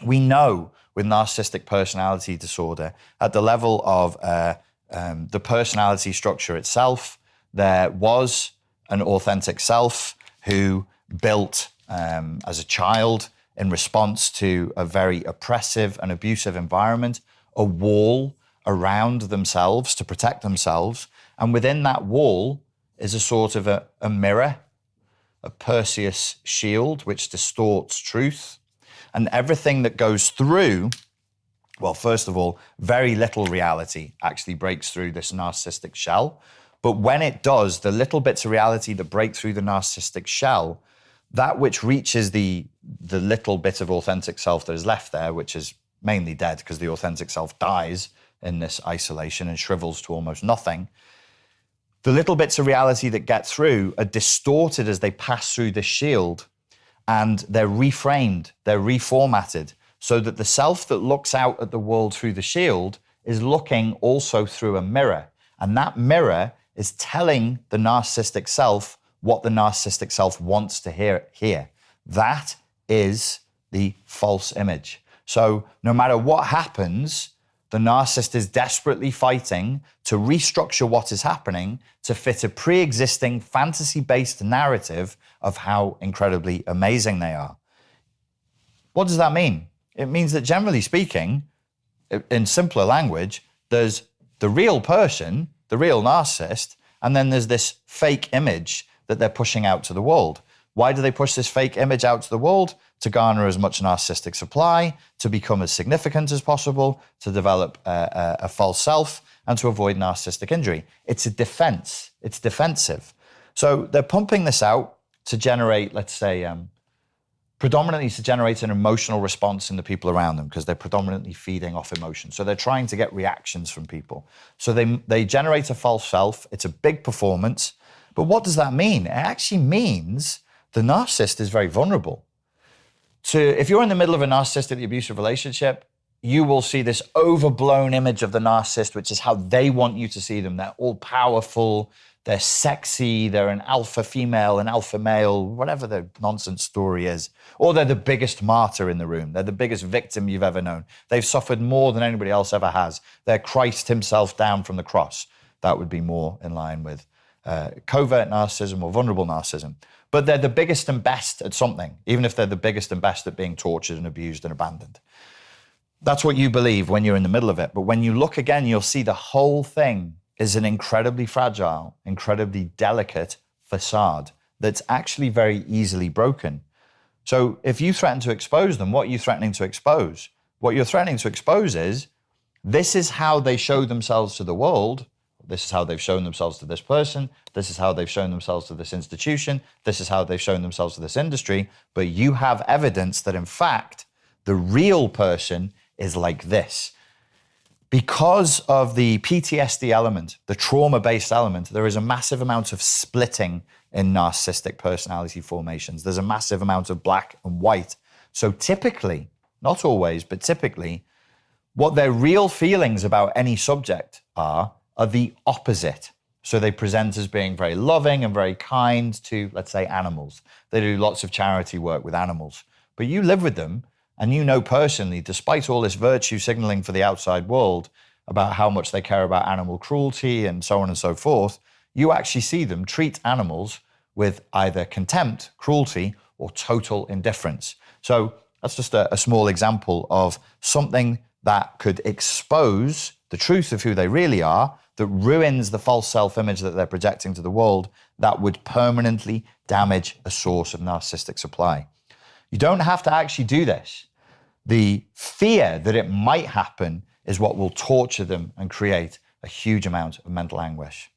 We know with narcissistic personality disorder, at the level of the personality structure itself, there was an authentic self who built as a child in response to a very oppressive and abusive environment, a wall around themselves to protect themselves. And within that wall is a sort of a mirror, a Perseus shield, which distorts truth. And everything that goes through, well, first of all, very little reality actually breaks through this narcissistic shell. But when it does, the little bits of reality that break through the narcissistic shell, that which reaches the little bit of authentic self that is left there, which is mainly dead because the authentic self dies in this isolation and shrivels to almost nothing. The little bits of reality that get through are distorted as they pass through the shield, and they're reframed, they're reformatted, so that the self that looks out at the world through the shield is looking also through a mirror. And that mirror is telling the narcissistic self what the narcissistic self wants to hear. That is the false image. So no matter what happens, the narcissist is desperately fighting to restructure what is happening to fit a pre-existing fantasy-based narrative of how incredibly amazing they are. What does that mean? It means that generally speaking, in simpler language, there's the real person, the real narcissist, and then there's this fake image that they're pushing out to the world. Why do they push this fake image out to the world? To garner as much narcissistic supply, to become as significant as possible, to develop a false self, and to avoid narcissistic injury. It's a defense. It's defensive. So they're pumping this out to generate, let's say, predominantly to generate an emotional response in the people around them, because they're predominantly feeding off emotion. So they're trying to get reactions from people. So they generate a false self. It's a big performance. But what does that mean? It actually means the narcissist is very vulnerable. If you're in the middle of a narcissistic abusive relationship, you will see this overblown image of the narcissist, which is how they want you to see them. They're all powerful, they're sexy, they're an alpha female, an alpha male, whatever the nonsense story is. Or they're the biggest martyr in the room. They're the biggest victim you've ever known. They've suffered more than anybody else ever has. They're Christ himself down from the cross. That would be more in line with covert narcissism or vulnerable narcissism. But they're the biggest and best at something, even if they're the biggest and best at being tortured and abused and abandoned. That's what you believe when you're in the middle of it. But when you look again, you'll see the whole thing is an incredibly fragile, incredibly delicate facade that's actually very easily broken. So if you threaten to expose them, what are you threatening to expose? What you're threatening to expose is, this is how they show themselves to the world. This is how they've shown themselves to this person. This is how they've shown themselves to this institution. This is how they've shown themselves to this industry. But you have evidence that, in fact, the real person is like this. Because of the PTSD element, the trauma-based element, there is a massive amount of splitting in narcissistic personality formations. There's a massive amount of black and white. So typically, not always, but typically, what their real feelings about any subject are the opposite. So they present as being very loving and very kind to, let's say, animals. They do lots of charity work with animals. But you live with them, and you know personally, despite all this virtue signaling for the outside world about how much they care about animal cruelty and so on and so forth, you actually see them treat animals with either contempt, cruelty, or total indifference. So that's just a small example of something that could expose the truth of who they really are, that ruins the false self-image that they're projecting to the world, that would permanently damage a source of narcissistic supply. You don't have to actually do this. The fear that it might happen is what will torture them and create a huge amount of mental anguish.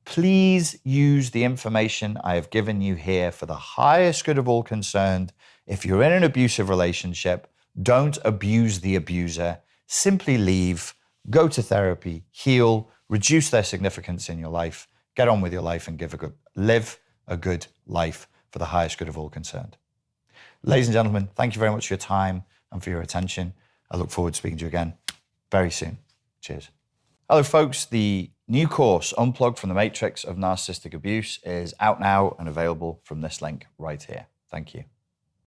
Please use the information I have given you here for the highest good of all concerned. If you're in an abusive relationship, don't abuse the abuser. Simply leave, go to therapy, heal, reduce their significance in your life, get on with your life and live a good life for the highest good of all concerned. Ladies and gentlemen, thank you very much for your time and for your attention. I look forward to speaking to you again very soon. Cheers. Hello, folks. The new course, Unplugged from the Matrix of Narcissistic Abuse, is out now and available from this link right here. Thank you.